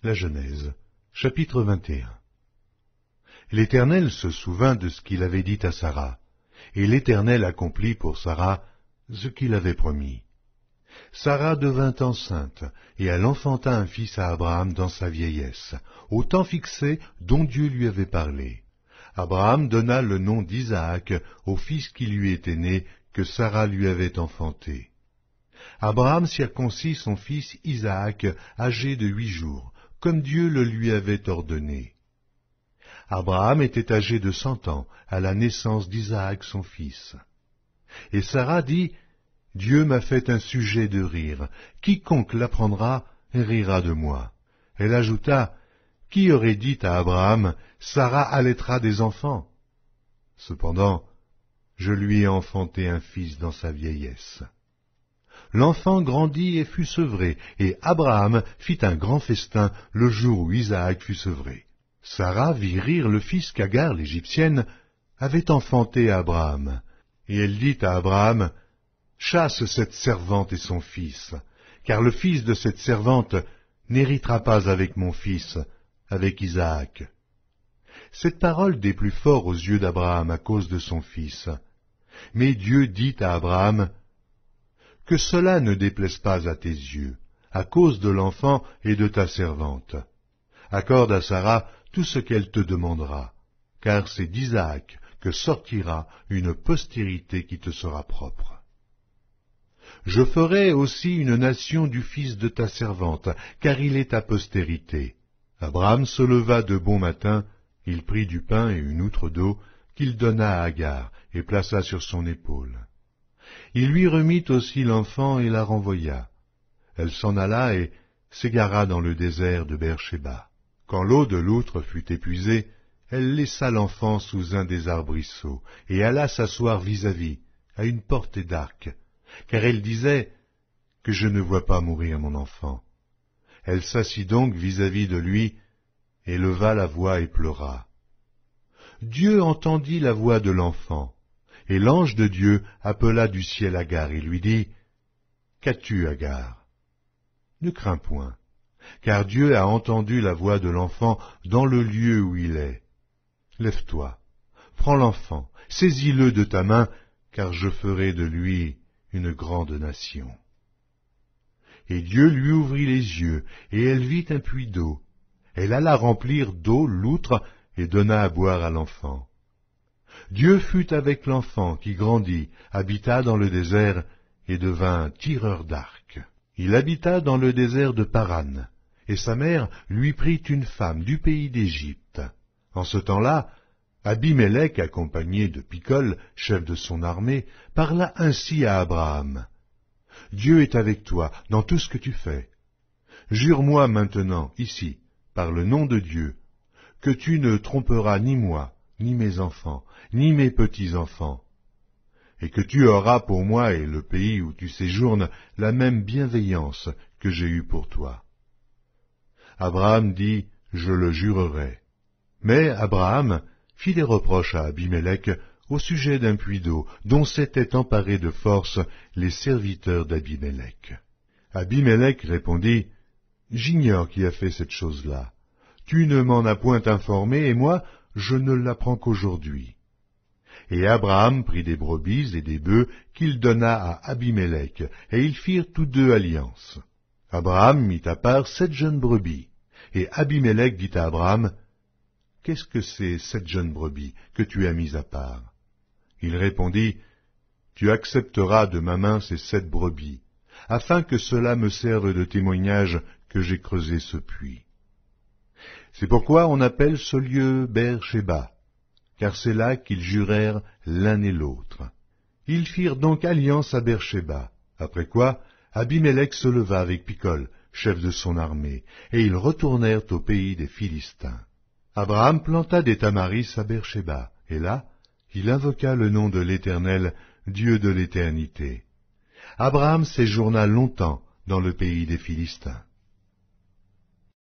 La Genèse, chapitre 21. L'Éternel se souvint de ce qu'il avait dit à Sara, et l'Éternel accomplit pour Sara ce qu'il avait promis. Sara devint enceinte, et elle enfanta un fils à Abraham dans sa vieillesse, au temps fixé dont Dieu lui avait parlé. Abraham donna le nom d'Isaac au fils qui lui était né, que Sara lui avait enfanté. Abraham circoncit son fils Isaac, âgé de 8 jours, comme Dieu le lui avait ordonné. Abraham était âgé de 100 ans à la naissance d'Isaac son fils. Et Sara dit, « Dieu m'a fait un sujet de rire, quiconque l'apprendra rira de moi. » Elle ajouta, « Qui aurait dit à Abraham, Sara allaitera des enfants? Cependant, je lui ai enfanté un fils dans sa vieillesse. » L'enfant grandit et fut sevré, et Abraham fit un grand festin le jour où Isaac fut sevré. Sara vit rire le fils qu'Agar, l'Égyptienne, avait enfanté à Abraham, et elle dit à Abraham, « Chasse cette servante et son fils, car le fils de cette servante n'héritera pas avec mon fils, avec Isaac. » Cette parole déplut fort aux yeux d'Abraham à cause de son fils. Mais Dieu dit à Abraham, « Que cela ne déplaise pas à tes yeux, à cause de l'enfant et de ta servante. Accorde à Sara tout ce qu'elle te demandera, car c'est d'Isaac que sortira une postérité qui te sera propre. Je ferai aussi une nation du fils de ta servante, car il est ta postérité. » Abraham se leva de bon matin, il prit du pain et une outre d'eau, qu'il donna à Agar, et plaça sur son épaule. Il lui remit aussi l'enfant et la renvoya. Elle s'en alla et s'égara dans le désert de Beer-Shéba. Quand l'eau de l'outre fut épuisée, elle laissa l'enfant sous un des arbrisseaux, et alla s'asseoir vis-à-vis, à une portée d'arc, car elle disait « Que je ne vois pas mourir mon enfant. » Elle s'assit donc vis-à-vis de lui, et leva la voix et pleura. Dieu entendit la voix de l'enfant, et l'ange de Dieu appela du ciel Agar et lui dit, « Qu'as-tu, Agar? Ne crains point, car Dieu a entendu la voix de l'enfant dans le lieu où il est. Lève-toi, prends l'enfant, saisis-le de ta main, car je ferai de lui une grande nation. » Et Dieu lui ouvrit les yeux, et elle vit un puits d'eau. Elle alla remplir d'eau l'outre et donna à boire à l'enfant. Dieu fut avec l'enfant qui grandit, habita dans le désert et devint tireur d'arc. Il habita dans le désert de Paran, et sa mère lui prit une femme du pays d'Égypte. En ce temps-là, Abimélec, accompagné de Picol, chef de son armée, parla ainsi à Abraham. « Dieu est avec toi dans tout ce que tu fais. Jure-moi maintenant, ici, par le nom de Dieu, que tu ne tromperas ni moi, ni mes enfants, ni mes petits-enfants, et que tu auras pour moi et le pays où tu séjournes la même bienveillance que j'ai eue pour toi. » Abraham dit, « Je le jurerai. » Mais Abraham fit des reproches à Abimélec au sujet d'un puits d'eau dont s'étaient emparés de force les serviteurs d'Abimélec. Abimélec répondit, « J'ignore qui a fait cette chose-là. Tu ne m'en as point informé, et moi, je ne l'apprends qu'aujourd'hui. » Et Abraham prit des brebis et des bœufs qu'il donna à Abimélec, et ils firent tous deux alliance. Abraham mit à part 7 jeunes brebis, et Abimélec dit à Abraham, « Qu'est-ce que c'est 7 jeunes brebis que tu as mis à part? » Il répondit, « Tu accepteras de ma main ces 7 brebis, afin que cela me serve de témoignage que j'ai creusé ce puits. » C'est pourquoi on appelle ce lieu Beer-Shéba, car c'est là qu'ils jurèrent l'un et l'autre. Ils firent donc alliance à Beer-Shéba, après quoi Abimélec se leva avec Picol, chef de son armée, et ils retournèrent au pays des Philistins. Abraham planta des tamaris à Beer-Shéba, et là, il invoqua le nom de l'Éternel, Dieu de l'éternité. Abraham séjourna longtemps dans le pays des Philistins.